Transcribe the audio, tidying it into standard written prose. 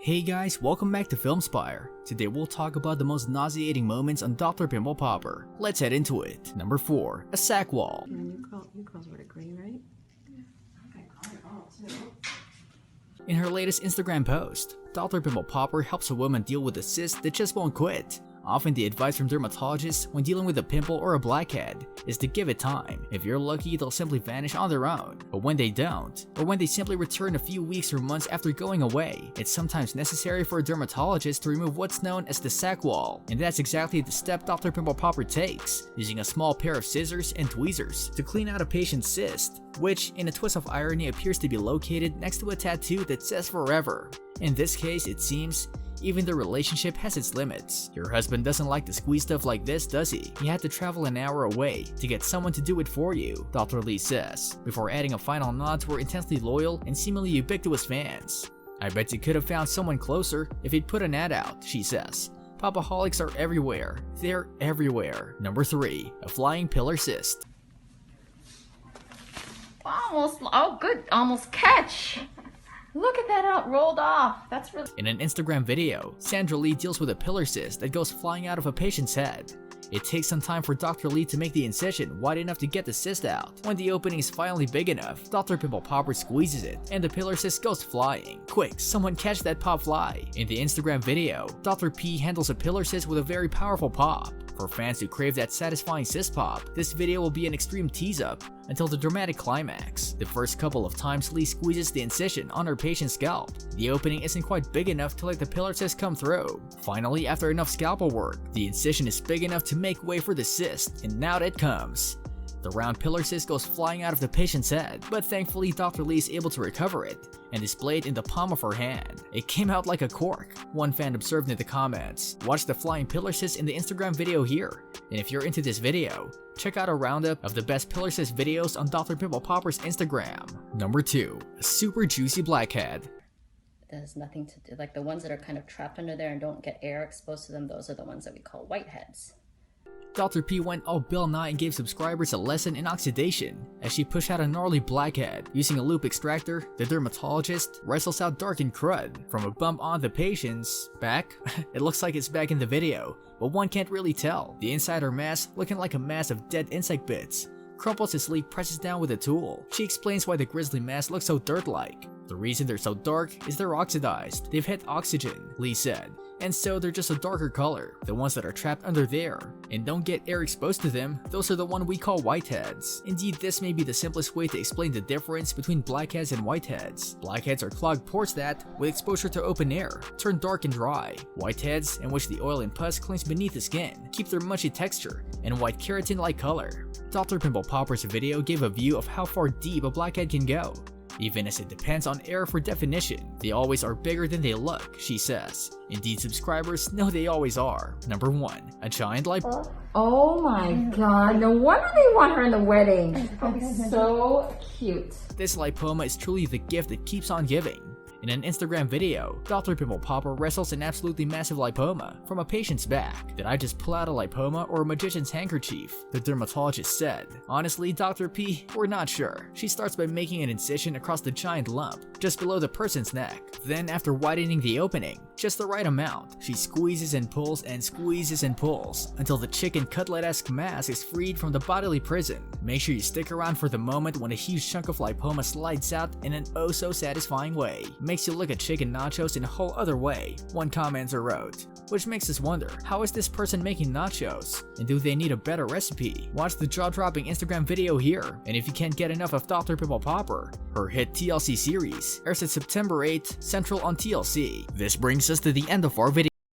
Hey guys, welcome back to Film Spire. Today we'll talk about the most nauseating moments on Dr. Pimple Popper. Let's head into it. Number 4. A sack wall. You girls wear green, right? Yeah. Okay, call it all too. In her latest Instagram post, Dr. Pimple Popper helps a woman deal with a cyst that just won't quit. Often the advice from dermatologists when dealing with a pimple or a blackhead is to give it time. If you're lucky, they'll simply vanish on their own. But when they don't, or when they simply return a few weeks or months after going away, it's sometimes necessary for a dermatologist to remove what's known as the sack wall. And that's exactly the step Dr. Pimple Popper takes, using a small pair of scissors and tweezers to clean out a patient's cyst, which, in a twist of irony, appears to be located next to a tattoo that says forever. In this case, it seems, even the relationship has its limits. Your husband doesn't like to squeeze stuff like this, does he? He had to travel an hour away to get someone to do it for you, Dr. Lee says, before adding a final nod to her intensely loyal and seemingly ubiquitous fans. I bet you could have found someone closer if he'd put an ad out, she says. Popaholics are everywhere. They're everywhere. Number 3. A flying pillar cyst. Almost catch. Look at that, out rolled off. That's really. In an Instagram video, Sandra Lee deals with a pillar cyst that goes flying out of a patient's head. It takes some time for Dr. Lee to make the incision wide enough to get the cyst out. When the opening is finally big enough, Dr. Pimple Popper squeezes it, and the pillar cyst goes flying. Quick, someone catch that pop fly. In the Instagram video, Dr. P handles a pillar cyst with a very powerful pop. For fans who crave that satisfying cyst pop, this video will be an extreme tease-up until the dramatic climax. The first couple of times Lee squeezes the incision on her patient's scalp, the opening isn't quite big enough to let the pillar cyst come through. Finally, after enough scalpel work, the incision is big enough to make way for the cyst, and out it comes. The round pillar cyst goes flying out of the patient's head, but thankfully Dr. Lee is able to recover it and display it in the palm of her hand. It came out like a cork, one fan observed in the comments. Watch the flying pillar cyst in the Instagram video here, and if you're into this video, check out a roundup of the best pillar cyst videos on Dr. Pimple Popper's Instagram. Number 2. A super juicy blackhead. That has nothing to do, like the ones that are kind of trapped under there and don't get air exposed to them, those are the ones that we call whiteheads. Dr. P went all Bill Nye and gave subscribers a lesson in oxidation as she pushed out a gnarly blackhead. Using a loop extractor, the dermatologist wrestles out darkened crud from a bump on the patient's back. It looks like it's back in the video, but one can't really tell. The insider mass, looking like a mass of dead insect bits, crumples as Lee presses down with a tool. She explains why the grizzly mass looks so dirt-like. The reason they're so dark is they're oxidized. They've hit oxygen, Lee said, and so they're just a darker color. The ones that are trapped under there and don't get air exposed to them, those are the one we call whiteheads. Indeed, this may be the simplest way to explain the difference between blackheads and whiteheads. Blackheads are clogged pores that, with exposure to open air, turn dark and dry. Whiteheads, in which the oil and pus clings beneath the skin, keep their mushy texture and white keratin-like color. Dr. Pimple Popper's video gave a view of how far deep a blackhead can go, even as it depends on air for definition. They always are bigger than they look, she says. Indeed, subscribers know they always are. Number 1. A giant lipoma. Oh my god, no wonder they want her in the wedding. She's probably so cute. This lipoma is truly the gift that keeps on giving. In an Instagram video, Dr. Pimple Popper wrestles an absolutely massive lipoma from a patient's back. Did I just pull out a lipoma or a magician's handkerchief? The dermatologist said. Honestly, Dr. P, we're not sure. She starts by making an incision across the giant lump, just below the person's neck. Then, after widening the opening, just the right amount, she squeezes and pulls until the chicken cutlet-esque mass is freed from the bodily prison. Make sure you stick around for the moment when a huge chunk of lipoma slides out in an oh so satisfying way. Makes you look at chicken nachos in a whole other way, one commenter wrote. Which makes us wonder, how is this person making nachos? And do they need a better recipe? Watch the jaw-dropping Instagram video here, and if you can't get enough of Dr. Pimple Popper, her hit TLC series airs at September 8th, Central on TLC. This brings us to the end of our video.